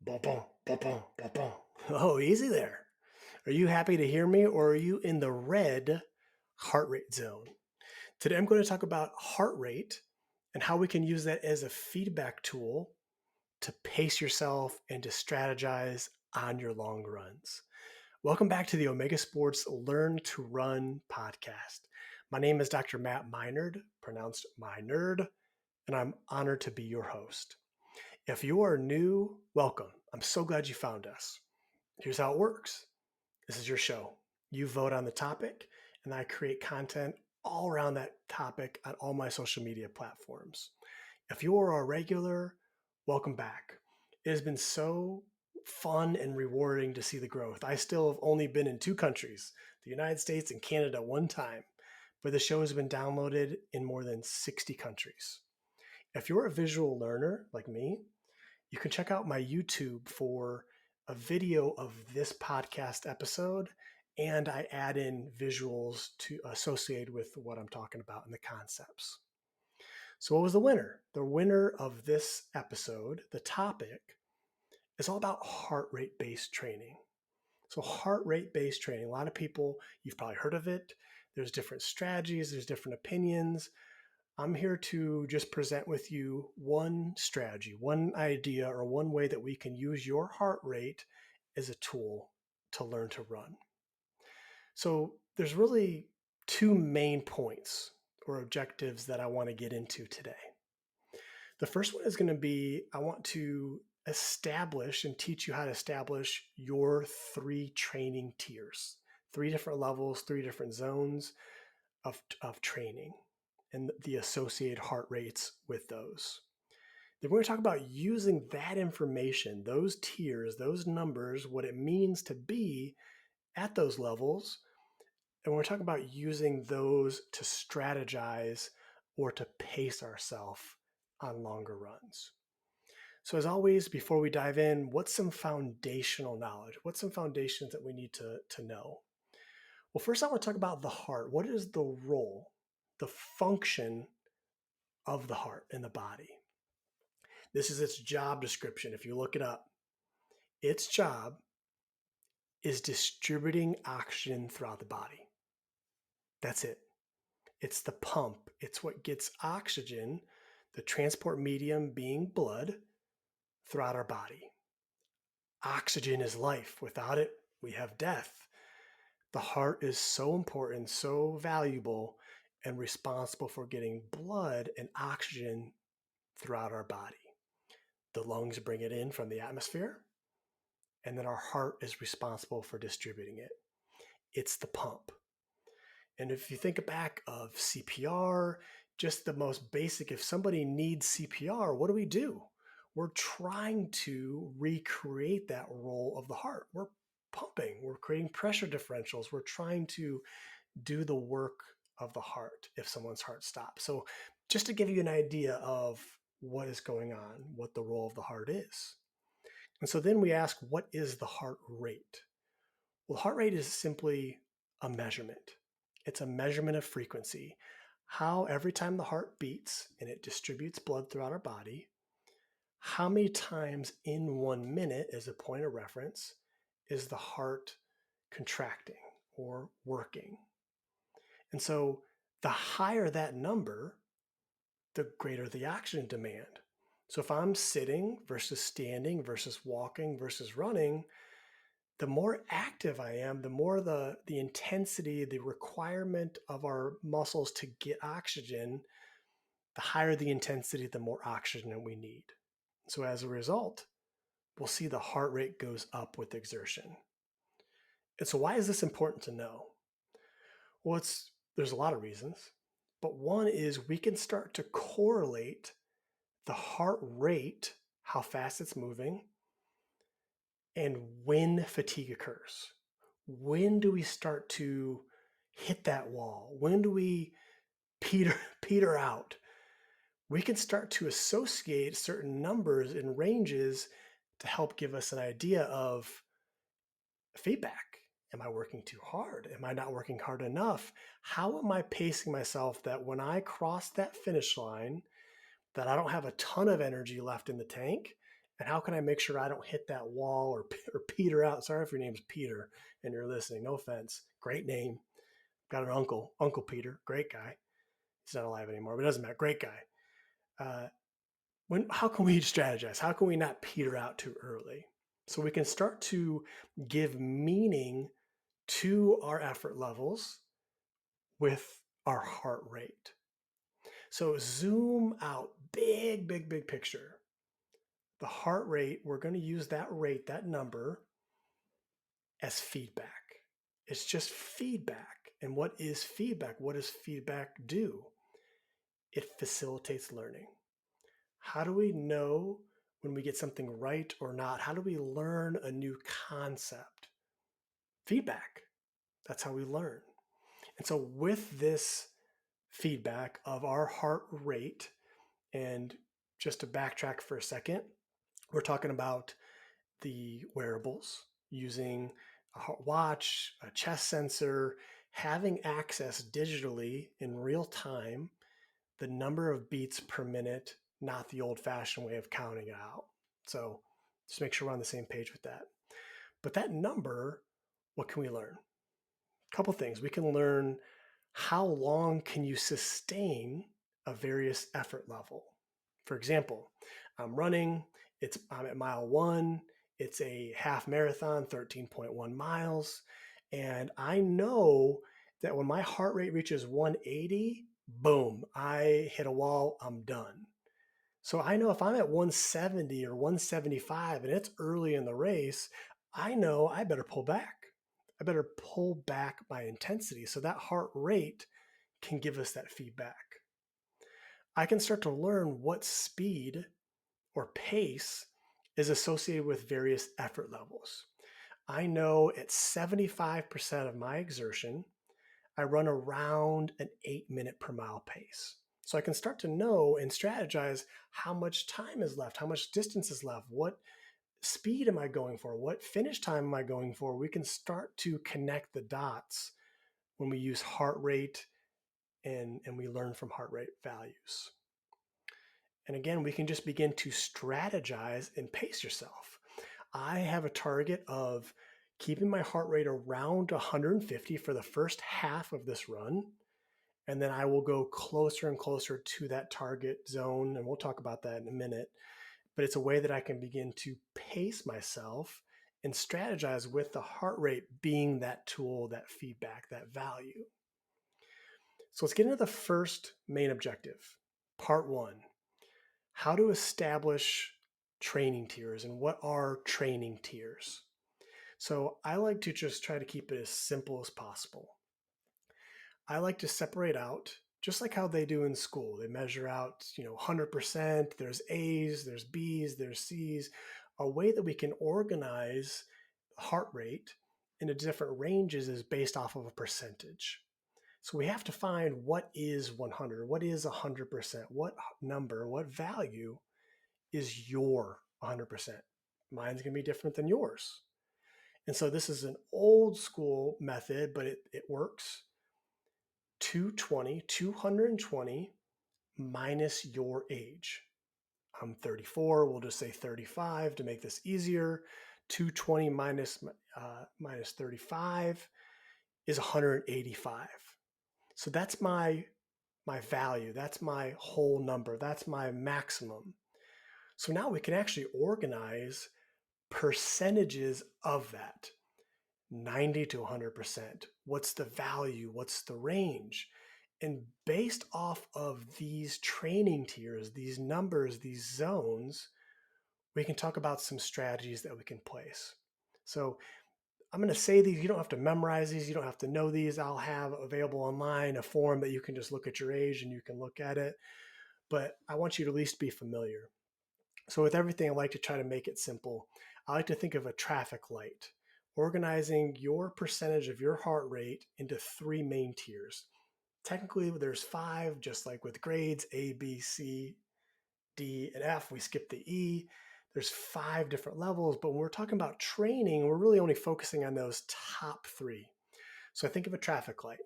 Ba-bum, ba-bum, ba-bum. Oh, easy there. Are you happy to hear me or are you in the red heart rate zone? Today I'm going to talk about heart rate and how we can use that as a feedback tool to pace yourself and to strategize on your long runs. Welcome back to the Omega Sports Learn to Run podcast. My name is Dr. Matt Meinerd, pronounced Meinerd, and I'm honored to be your host. If you are new, welcome. I'm so glad you found us. Here's how it works. This is your show. You vote on the topic, and I create content all around that topic on all my social media platforms. If you are a regular, welcome back. It has been so fun and rewarding to see the growth. I still have only been in two countries, the United States and Canada, one time, but the show has been downloaded in more than 60 countries. If you're a visual learner like me, you can check out my YouTube for a video of this podcast episode, and I add in visuals to associate with what I'm talking about and the concepts. So, what was the winner? The winner of this episode, the topic, is all about heart rate based training. So, heart rate based training, a lot of people, you've probably heard of it. There's different strategies, there's different opinions. I'm here to just present with you one strategy, one idea, or one way that we can use your heart rate as a tool to learn to run. So there's really two main points or objectives that I want to get into today. The first one is going to be I want to establish and teach you how to establish your three training tiers, three different levels, three different zones of training and the associated heart rates with those. Then we're going to talk about using that information, those tiers, those numbers, what it means to be at those levels. And we're talking about using those to strategize or to pace ourselves on longer runs. So as always, before we dive in, what's some foundational knowledge? What's some foundations that we need to know? Well, first I want to talk about the heart. What is the role, the function of the heart in the body? This is its job description. If you look it up, its job is distributing oxygen throughout the body. That's it. It's the pump. It's what gets oxygen, the transport medium being blood, throughout our body. Oxygen is life. Without it, we have death. The heart is so important, so valuable, and responsible for getting blood and oxygen throughout our body. The lungs bring it in from the atmosphere, and then our heart is responsible for distributing it. It's the pump. And if you think back of CPR, just the most basic, if somebody needs CPR, what do? We're trying to recreate that role of the heart. We're pumping, we're creating pressure differentials, we're trying to do the work of the heart if someone's heart stops. So just to give you an idea of what is going on, what the role of the heart is. And so then we ask, what is the heart rate? Well, heart rate is simply a measurement. It's a measurement of frequency. How every time the heart beats and it distributes blood throughout our body, how many times in 1 minute, as a point of reference, is the heart contracting or working? And so the higher that number, the greater the oxygen demand. So if I'm sitting versus standing versus walking versus running, the more active I am, the more the intensity, the requirement of our muscles to get oxygen, the higher the intensity, the more oxygen we need. So as a result, we'll see the heart rate goes up with exertion. And so why is this important to know? Well, there's a lot of reasons, but one is we can start to correlate the heart rate, how fast it's moving, and when fatigue occurs. When do we start to hit that wall? When do we peter out? We can start to associate certain numbers and ranges to help give us an idea of feedback. Am I working too hard? Am I not working hard enough? How am I pacing myself that when I cross that finish line, that I don't have a ton of energy left in the tank And how can I make sure I don't hit that wall or peter out? Sorry if your name's Peter and you're listening. No offense. Great name. Got an uncle, Uncle Peter. Great guy. He's not alive anymore, but it doesn't matter. Great guy. Uh, how can we strategize? How can we not peter out too early? So we can start to give meaning to our effort levels with our heart rate. So zoom out, big, big, big picture. The heart rate, we're going to use that rate, that number, as feedback. It's just feedback. And what is feedback? What does feedback do? It facilitates learning. How do we know when we get something right or not? How do we learn a new concept? Feedback. That's how we learn. And so, with this feedback of our heart rate, and just to backtrack for a second, we're talking about the wearables using a watch, a chest sensor, having access digitally in real time, the number of beats per minute, not the old fashioned way of counting it out. So just make sure we're on the same page with that. But that number, what can we learn? A couple things. We can learn how long can you sustain a various effort level. For example, I'm running, I'm at mile 1, it's a half marathon, 13.1 miles, and I know that when my heart rate reaches 180, boom, I hit a wall, I'm done. So I know if I'm at 170 or 175 and it's early in the race, I know I better pull back. I better pull back my intensity so that heart rate can give us that feedback. I can start to learn what speed or pace is associated with various effort levels. I know at 75% of my exertion, I run around an 8 minute per mile pace. So I can start to know and strategize how much time is left, how much distance is left, what speed am I going for, what finish time am I going for. We can start to connect the dots when we use heart rate and we learn from heart rate values. And again, we can just begin to strategize and pace yourself. I have a target of keeping my heart rate around 150 for the first half of this run. And then I will go closer and closer to that target zone. And we'll talk about that in a minute. But it's a way that I can begin to pace myself and strategize with the heart rate being that tool, that feedback, that value. So let's get into the first main objective, part 1. How to establish training tiers and what are training tiers. So I like to just try to keep it as simple as possible. I like to separate out, just like how they do in school. They measure out, 100%, there's A's, there's B's, there's C's, a way that we can organize heart rate into different ranges is based off of a percentage. So we have to find what is 100, what is 100%, what number, what value is your 100%. Mine's going to be different than yours. And so this is an old school method, but it works. 220 minus your age. I'm 34. We'll just say 35 to make this easier. 220 minus 35 is 185. So that's my value. That's my whole number. That's my maximum. So now we can actually organize percentages of that. 90 to 100%. What's the value? What's the range? And based off of these training tiers, these numbers, these zones, we can talk about some strategies that we can place. So I'm going to say these. You don't have to memorize these. You don't have to know these. I'll have available online a form that you can just look at your age and you can look at it. But I want you to at least be familiar. So with everything, I like to try to make it simple. I like to think of a traffic light, organizing your percentage of your heart rate into 3 main tiers. Technically, there's 5, just like with grades, A, B, C, D, and F. We skip the E. There's 5 different levels, but when we're talking about training, we're really only focusing on those top 3. So I think of a traffic light,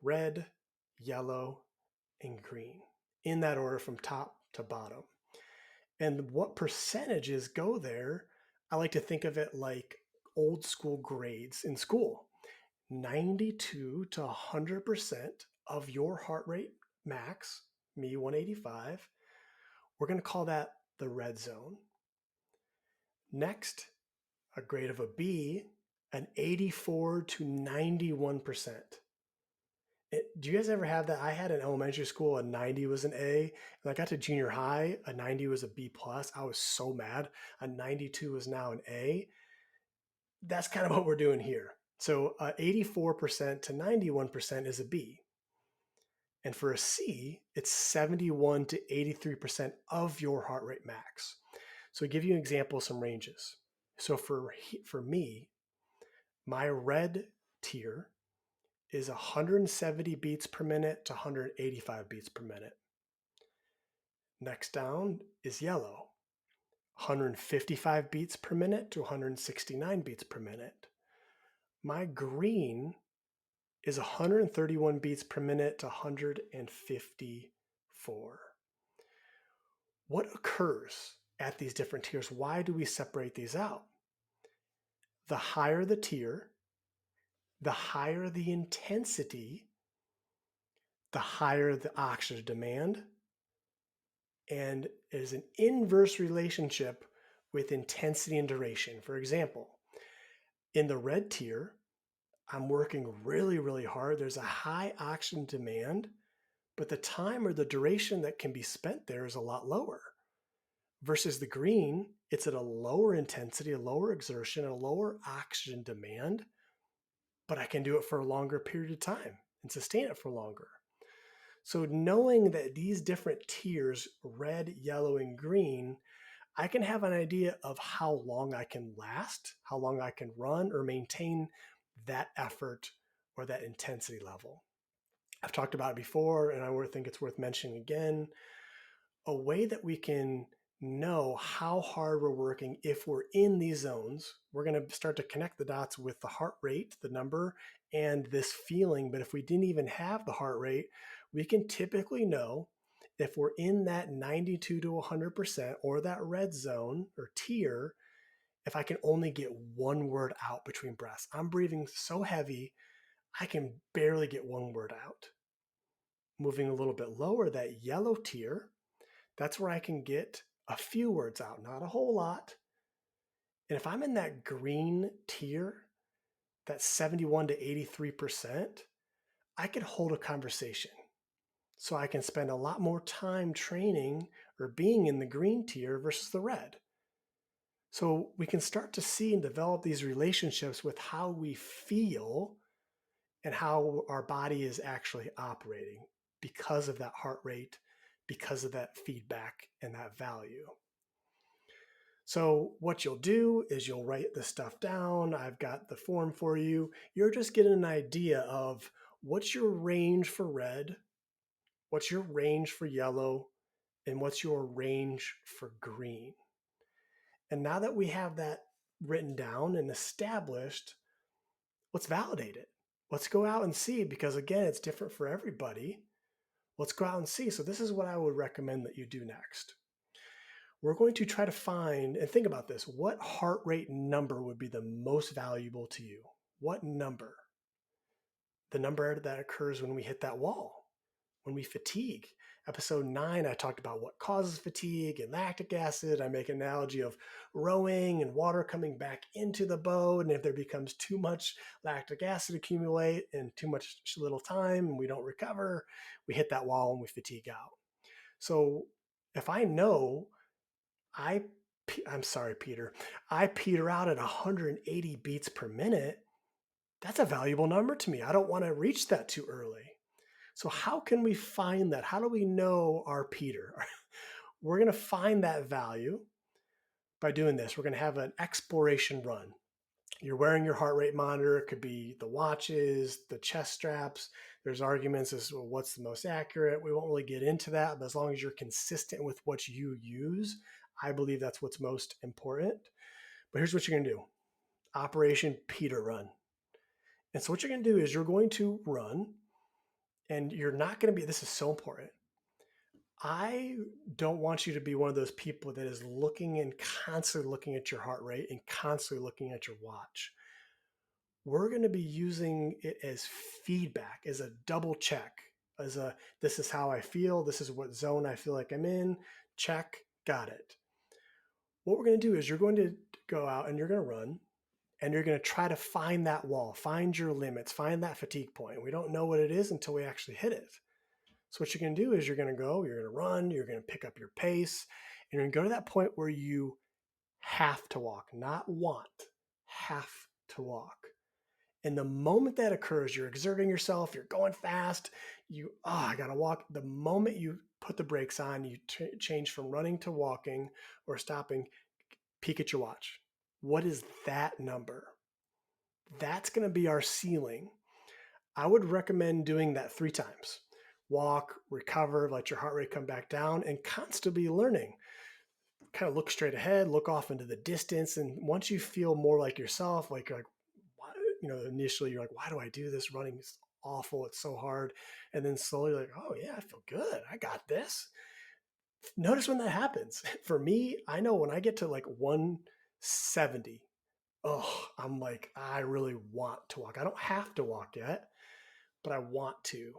red, yellow, and green, in that order from top to bottom. And what percentages go there? I like to think of it like old school grades in school. 92 to 100% of your heart rate max, me 185, we're going to call that the red zone. Next, a grade of a B, an 84 to 91%. Do you guys ever have that? I had in elementary school, a 90 was an A. And I got to junior high, a 90 was a B plus. I was so mad. A 92 is now an A. That's kind of what we're doing here. So 84% to 91% is a B. And for a C, it's 71 to 83% of your heart rate max. So I'll give you an example of some ranges. So for me, my red tier is 170 beats per minute to 185 beats per minute. Next down is yellow, 155 beats per minute to 169 beats per minute. My green is 131 beats per minute to 154. What occurs at these different tiers? Why do we separate these out? The higher the tier, the higher the intensity, the higher the oxygen demand, and is an inverse relationship with intensity and duration. For example, in the red tier, I'm working really, really hard. There's a high oxygen demand, but the time or the duration that can be spent there is a lot lower. Versus the green, it's at a lower intensity, a lower exertion, a lower oxygen demand, but I can do it for a longer period of time and sustain it for longer. So knowing that these different tiers, red, yellow, and green, I can have an idea of how long I can last, how long I can run or maintain that effort or that intensity level. I've talked about it before, and I think it's worth mentioning again. A way that we can know how hard we're working if we're in these zones, we're going to start to connect the dots with the heart rate, the number, and this feeling. But if we didn't even have the heart rate, we can typically know if we're in that 92 to 100% or that red zone or tier, if I can only get one word out between breaths. I'm breathing so heavy, I can barely get one word out. Moving a little bit lower, that yellow tier, that's where I can get a few words out, not a whole lot. And if I'm in that green tier, that 71 to 83%, I can hold a conversation. So I can spend a lot more time training or being in the green tier versus the red. So we can start to see and develop these relationships with how we feel and how our body is actually operating because of that heart rate, because of that feedback and that value. So what you'll do is you'll write the stuff down. I've got the form for you. You're just getting an idea of what's your range for red, what's your range for yellow, and what's your range for green. And now that we have that written down and established, let's validate it. Let's go out and see, because again, it's different for everybody. Let's go out and see. So this is what I would recommend that you do next. We're going to try to find, and think about this, what heart rate number would be the most valuable to you? What number? The number that occurs when we hit that wall, when we fatigue. Episode 9, I talked about what causes fatigue and lactic acid. I make an analogy of rowing and water coming back into the boat. And if there becomes too much lactic acid accumulate and too much little time and we don't recover, we hit that wall and we fatigue out. So if I know I'm sorry, Peter, I peter out at 180 beats per minute, that's a valuable number to me. I don't want to reach that too early. So how can we find that? How do we know our Peter? We're going to find that value by doing this. We're going to have an exploration run. You're wearing your heart rate monitor. It could be the watches, the chest straps. There's arguments as to what's the most accurate. We won't really get into that, but as long as you're consistent with what you use, I believe that's what's most important. But here's what you're going to do. Operation Peter Run. And so what you're going to do is you're going to run, and you're not going to be, this is so important. I don't want you to be one of those people that is looking and constantly looking at your heart rate and constantly looking at your watch. We're going to be using it as feedback, as a double check, as a this is how I feel, this is what zone I feel like I'm in. Check, got it. What we're going to do is you're going to go out and you're going to run and you're going to try to find that wall, find your limits, find that fatigue point. We don't know what it is until we actually hit it. So what you're going to do is you're going to go, you're going to run, you're going to pick up your pace, and you're going to go to that point where you have to walk, not want, have to walk. And the moment that occurs, you're exerting yourself, you're going fast, I got to walk. The moment you put the brakes on, you change from running to walking or stopping, peek at your watch. What is that number? That's going to be our ceiling. I would recommend doing that 3 times. Walk, recover, let your heart rate come back down, and constantly learning. Kind of look straight ahead, look off into the distance, and once you feel more like yourself, like initially you're like, why do I do this? Running is awful. It's so hard. And then slowly like, oh yeah, I feel good. I got this. Notice when that happens. For me, I know when I get to like 170, oh, I'm like, I really want to walk. I don't have to walk yet, but I want to.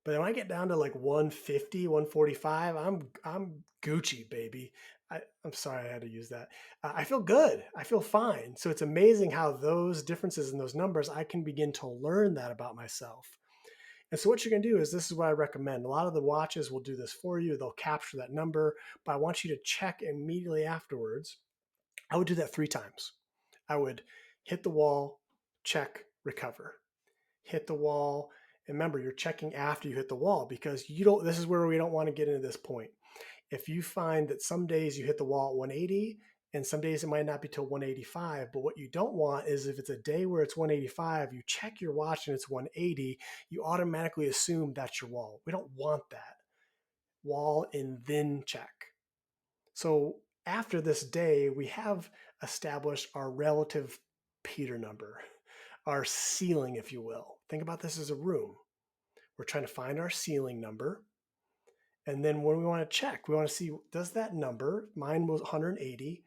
But when I get down to like 150, 145, I'm Gucci, baby. I'm sorry I had to use that. I feel good. I feel fine. So it's amazing how those differences in those numbers, I can begin to learn that about myself. And so what you're going to do is this is what I recommend. A lot of the watches will do this for you. They'll capture that number, but I want you to check immediately afterwards. I would do that 3 times. I would hit the wall, check, recover. Hit the wall. And remember, you're checking after you hit the wall because you don't, this is where we don't want to get into this point. If you find that some days you hit the wall at 180 and some days it might not be till 185, but what you don't want is if it's a day where it's 185, you check your watch and it's 180, you automatically assume that's your wall. We don't want that. Wall and then check. So after this day, we have established our relative Peter number, our ceiling, if you will. Think about this as a room. We're trying to find our ceiling number. And then when we want to check, we want to see, does that number, mine was 180,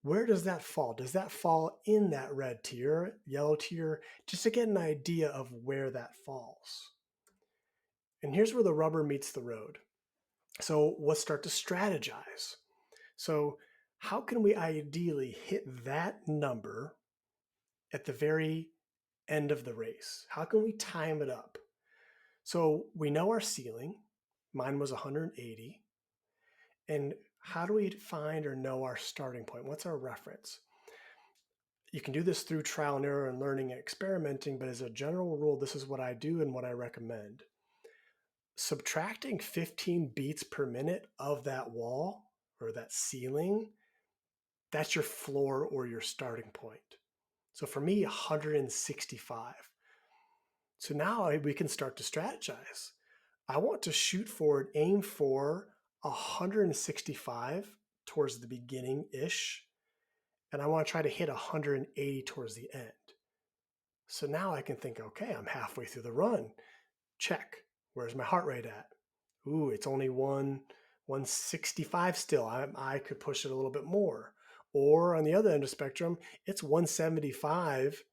where does that fall? Does that fall in that red tier, yellow tier, just to get an idea of where that falls? And here's where the rubber meets the road. So let's start to strategize. So how can we ideally hit that number at the very end of the race? How can we time it up? So we know our ceiling. Mine was 180. And how do we find or know our starting point? What's our reference? You can do this through trial and error and learning and experimenting, but as a general rule, this is what I do and what I recommend. Subtracting 15 beats per minute of that wall or that ceiling, that's your floor or your starting point. So for me, 165. So now we can start to strategize. I want to shoot for and aim for 165 towards the beginning ish. And I want to try to hit 180 towards the end. So now I can think, okay, I'm halfway through the run. Check. Where's my heart rate at? Ooh, it's only 165 still. I could push it a little bit more. Or on the other end of the spectrum, it's 175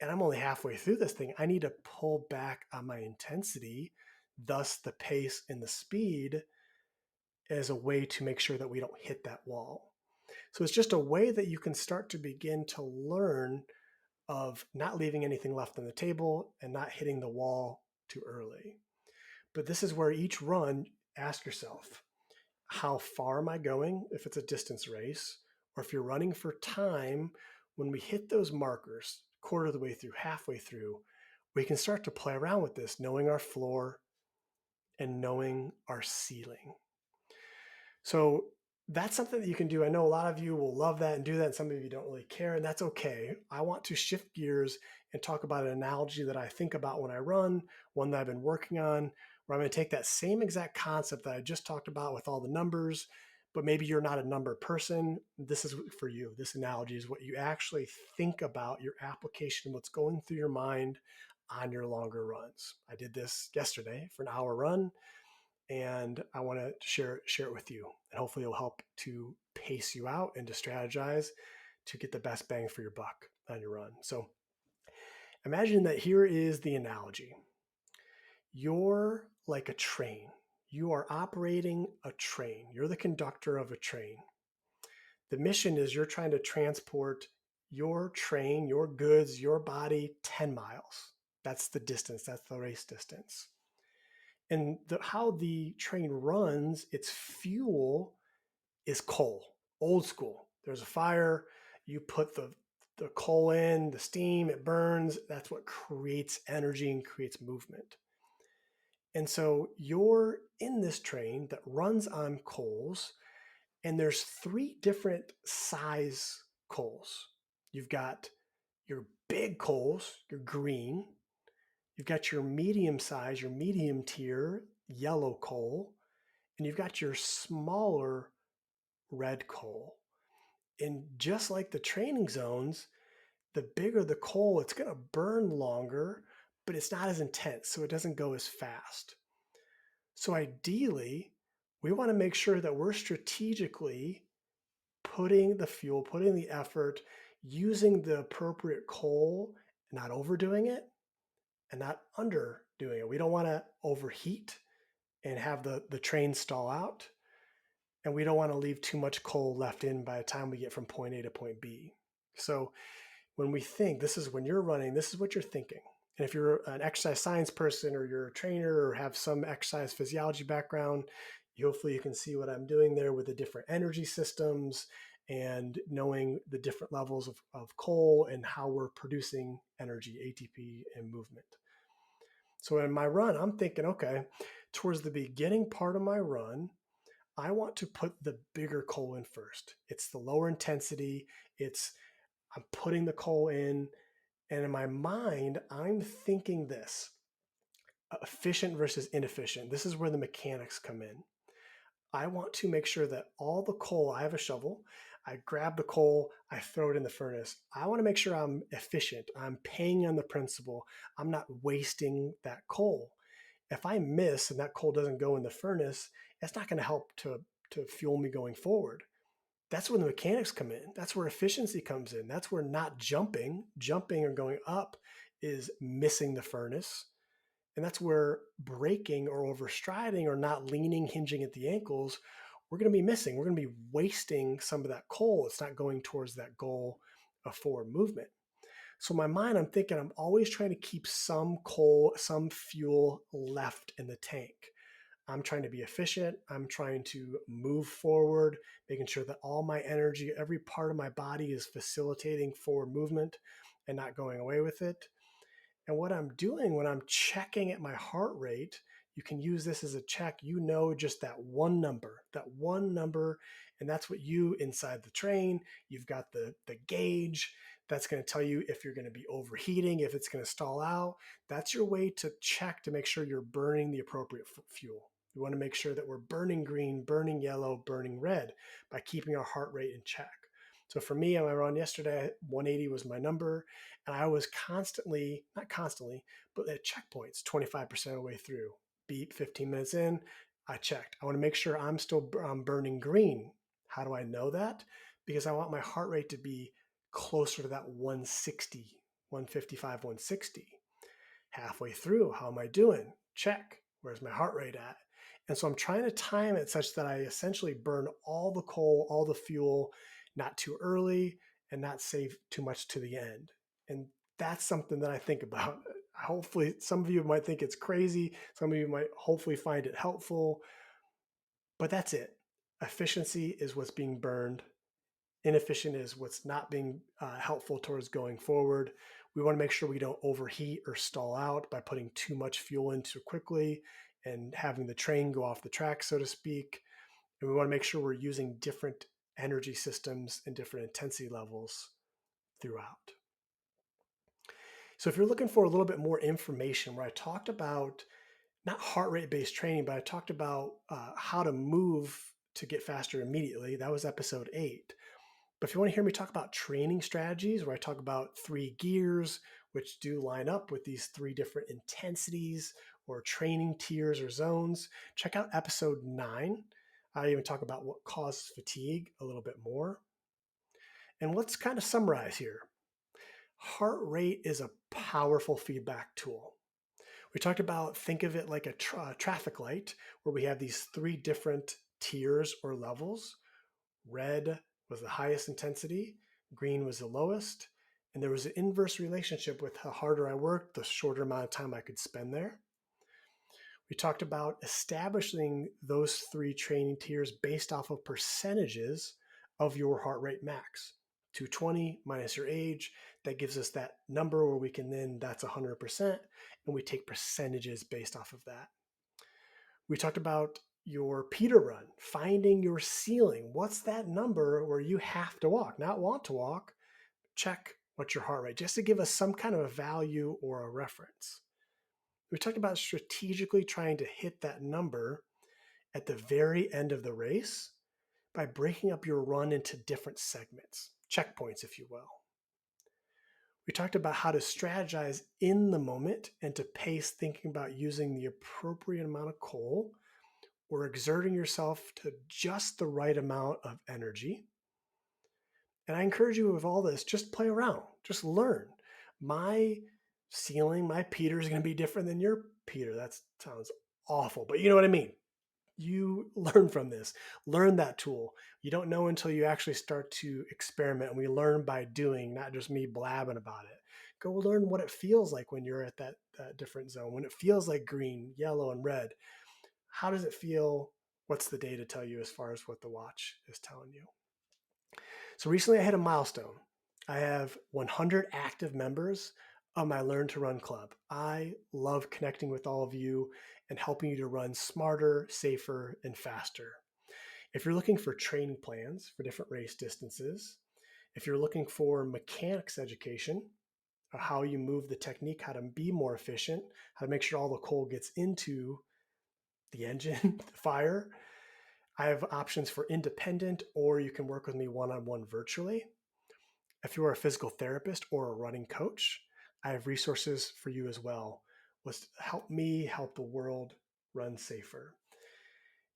and I'm only halfway through this thing. I need to pull back on my intensity, thus the pace and the speed as a way to make sure that we don't hit that wall. So it's just a way that you can start to begin to learn of not leaving anything left on the table and not hitting the wall too early. But this is where each run, ask yourself, how far am I going if it's a distance race? Or if you're running for time, when we hit those markers, quarter of the way through, halfway through, we can start to play around with this, knowing our floor and knowing our ceiling. So that's something that you can do. I know a lot of you will love that and do that, and some of you don't really care, and that's okay. I want to shift gears and talk about an analogy that I think about when I run, one that I've been working on, where I'm going to take that same exact concept that I just talked about with all the numbers, but maybe you're not a number person. This is for you. This analogy is what you actually think about, your application, what's going through your mind on your longer runs. I did this yesterday for an hour run. and I want to share it with you. And hopefully it'll help to pace you out and to strategize to get the best bang for your buck on your run. So imagine that here is the analogy. You're like a train. You are operating a train. You're the conductor of a train. The mission is you're trying to transport your train, your goods, your body 10 miles. That's the distance, that's the race distance. And how the train runs, its fuel is coal, old school. There's a fire, you put the coal in, the steam, it burns. That's what creates energy and creates movement. And so you're in this train that runs on coals, and there's three different size coals. You've got your big coals, your green. You've got your medium size, your medium tier, yellow coal. And you've got your smaller red coal. And just like the training zones, the bigger the coal, it's going to burn longer, but it's not as intense, so it doesn't go as fast. So ideally, we want to make sure that we're strategically putting the fuel, putting the effort, using the appropriate coal, not overdoing it and not underdoing it. We don't want to overheat and have the train stall out. And we don't want to leave too much coal left in by the time we get from point A to point B. So when we think, this is when you're running, this is what you're thinking. And if you're an exercise science person or you're a trainer or have some exercise physiology background, hopefully you can see what I'm doing there with the different energy systems and knowing the different levels of coal and how we're producing energy, ATP, and movement. So in my run, I'm thinking, okay, towards the beginning part of my run, I want to put the bigger coal in first. It's the lower intensity. I'm putting the coal in, and in my mind, I'm thinking this: efficient versus inefficient. This is where the mechanics come in. I want to make sure that all the coal, I have a shovel, I grab the coal, I throw it in the furnace. I want to make sure I'm efficient. I'm paying on the principle. I'm not wasting that coal. If I miss and that coal doesn't go in the furnace, it's not going to help to fuel me going forward. That's when the mechanics come in. That's where efficiency comes in. That's where not jumping or going up is missing the furnace. And that's where braking or overstriding or not leaning, hinging at the ankles, we're going to be missing. We're going to be wasting some of that coal. It's not going towards that goal of forward movement. So in my mind, I'm thinking I'm always trying to keep some coal, some fuel left in the tank. I'm trying to be efficient. I'm trying to move forward, making sure that all my energy, every part of my body is facilitating forward movement and not going away with it. And what I'm doing when I'm checking at my heart rate, you can use this as a check. You know, just that one number, and that's what you inside the train, you've got the gauge that's going to tell you if you're going to be overheating, if it's going to stall out. That's your way to check to make sure you're burning the appropriate fuel. We want to make sure that we're burning green, burning yellow, burning red by keeping our heart rate in check. So for me, on my run yesterday, 180 was my number. And I was constantly, not constantly, but at checkpoints, 25% of the way through. Beep, 15 minutes in, I checked. I want to make sure I'm still burning green. How do I know that? Because I want my heart rate to be closer to that 160, 155, 160. Halfway through, how am I doing? Check. Where's my heart rate at? And so I'm trying to time it such that I essentially burn all the coal, all the fuel, not too early and not save too much to the end. And that's something that I think about. Hopefully, some of you might think it's crazy. Some of you might hopefully find it helpful. But that's it. Efficiency is what's being burned. Inefficient is what's not being helpful towards going forward. We want to make sure we don't overheat or stall out by putting too much fuel in too quickly and having the train go off the track, so to speak. And we want to make sure we're using different energy systems and different intensity levels throughout. So if you're looking for a little bit more information, where I talked about not heart rate based training, but I talked about how to move to get faster immediately. That was episode 8. But if you want to hear me talk about training strategies, where I talk about 3 gears, which do line up with these 3 different intensities or training tiers or zones, check out episode 9. I even talk about what causes fatigue a little bit more. And let's kind of summarize here. Heart rate is a powerful feedback tool. We talked about, think of it like a traffic light where we have these 3 different tiers or levels. Red was the highest intensity, green was the lowest, and there was an inverse relationship with the harder I worked, the shorter amount of time I could spend there. We talked about establishing those 3 training tiers based off of percentages of your heart rate max. 220 minus your age, that gives us that number where we can then, that's 100%, and we take percentages based off of that. We talked about your Peter run, finding your ceiling. What's that number where you have to walk, not want to walk? Check what's your heart rate, just to give us some kind of a value or a reference. We talked about strategically trying to hit that number at the very end of the race by breaking up your run into different segments, checkpoints, if you will. We talked about how to strategize in the moment and to pace, thinking about using the appropriate amount of coal or exerting yourself to just the right amount of energy. And I encourage you with all this, just play around, just learn. My ceiling, my Peter is going to be different than your Peter. That sounds awful, but you know what I mean. You learn from this, learn that tool. You don't know until you actually start to experiment. And we learn by doing, not just me blabbing about it. Go learn what it feels like when you're at that different zone, when it feels like green, yellow, and red. How does it feel? What's the data tell you as far as what the watch is telling you? So recently I hit a milestone. I have 100 active members of my Learn to Run club. I love connecting with all of you and helping you to run smarter, safer, and faster. If you're looking for training plans for different race distances, if you're looking for mechanics education, how you move the technique, how to be more efficient, how to make sure all the coal gets into the engine, the fire, I have options for independent, or you can work with me one-on-one virtually. If you are a physical therapist or a running coach, I have resources for you as well. Let's help me help the world run safer.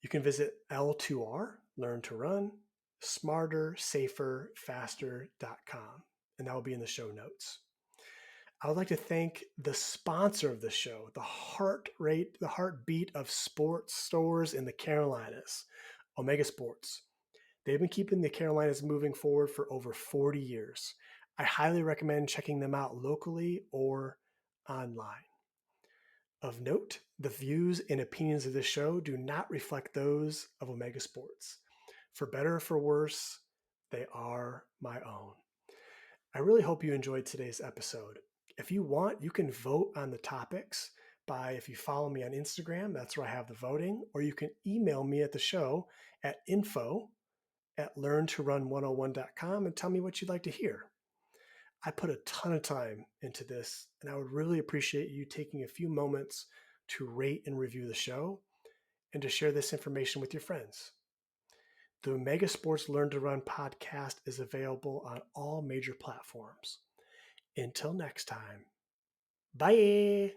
You can visit L2R, Learn to Run, smarter, safer, faster.com, and that will be in the show notes. I would like to thank the sponsor of the show, the heartbeat of sports stores in the Carolinas, Omega Sports. They've been keeping the Carolinas moving forward for over 40 years. I highly recommend checking them out locally or online. Of note, the views and opinions of this show do not reflect those of Omega Sports. For better or for worse, they are my own. I really hope you enjoyed today's episode. If you want, you can vote on the topics if you follow me on Instagram, that's where I have the voting, or you can email me at the show at info@learntorun101.com and tell me what you'd like to hear. I put a ton of time into this, and I would really appreciate you taking a few moments to rate and review the show and to share this information with your friends. The Omega Sports Learn to Run podcast is available on all major platforms. Until next time, bye.